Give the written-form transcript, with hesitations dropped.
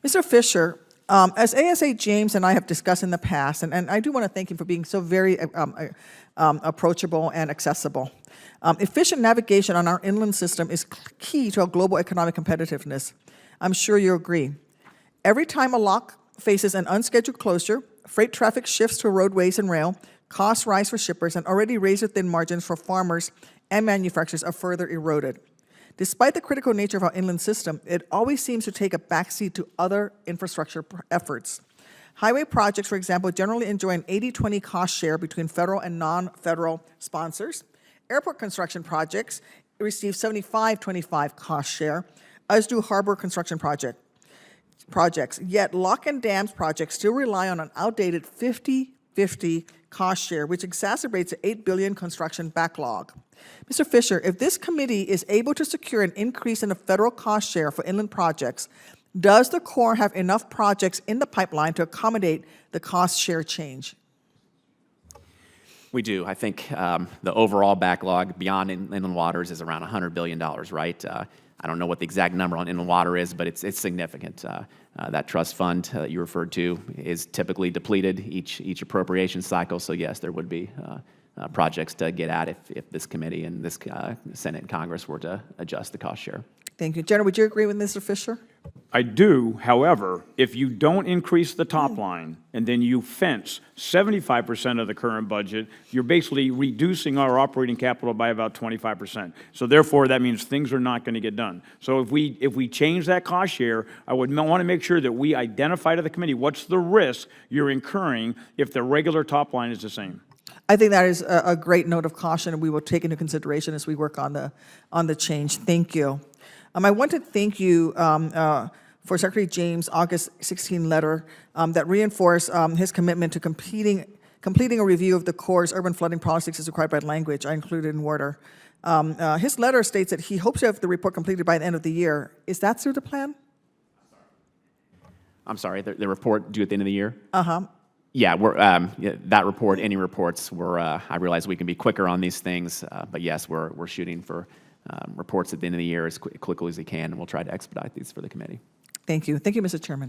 Mr. Fisher, as ASA James and I have discussed in the past, and I do want to thank him for being so very approachable and accessible. Efficient navigation on our inland system is key to our global economic competitiveness. I'm sure you agree. Every time a lock faces an unscheduled closure, freight traffic shifts to roadways and rail, costs rise for shippers, and already razor-thin margins for farmers and manufacturers are further eroded. Despite the critical nature of our inland system, it always seems to take a backseat to other infrastructure efforts. Highway projects, for example, generally enjoy an 80-20 cost share between federal and non-federal sponsors. Airport construction projects receive 75-25 cost share, as do harbor construction projects. Yet lock and dams projects still rely on an outdated 50-50 cost share, which exacerbates the $8 billion construction backlog. Mr. Fisher, if this committee is able to secure an increase in the federal cost share for inland projects, does the Corps have enough projects in the pipeline to accommodate the cost share change? We do. I think the overall backlog beyond inland waters is around $100 billion, right? I don't know what the exact number on inland water is, but it's significant. That trust fund that you referred to is typically depleted each appropriation cycle, so yes, there would be projects to get at if this committee and this Senate and Congress were to adjust the cost share. Thank you. General, would you agree with Mr. Fisher? I do. However, if you don't increase the top line and then you fence 75% of the current budget, you're basically reducing our operating capital by about 25%. So therefore, that means things are not going to get done. So if we change that cost share, I would want to make sure that we identify to the committee what's the risk you're incurring if the regular top line is the same. I think that is a great note of caution, and we will take into consideration as we work on the change. Thank you. I want to thank you for Secretary James' August 16 letter that reinforced his commitment to completing a review of the Corps' urban flooding policies as required by language. I included in order. His letter states that he hopes to have the report completed by the end of the year. Is that still the plan? I'm sorry, the report due at the end of the year? Uh-huh. Yeah, that report, any reports, I realize we can be quicker on these things, but yes, we're shooting for reports at the end of the year as quickly as we can, and we'll try to expedite these for the committee. Thank you. Thank you, Mr. Chairman.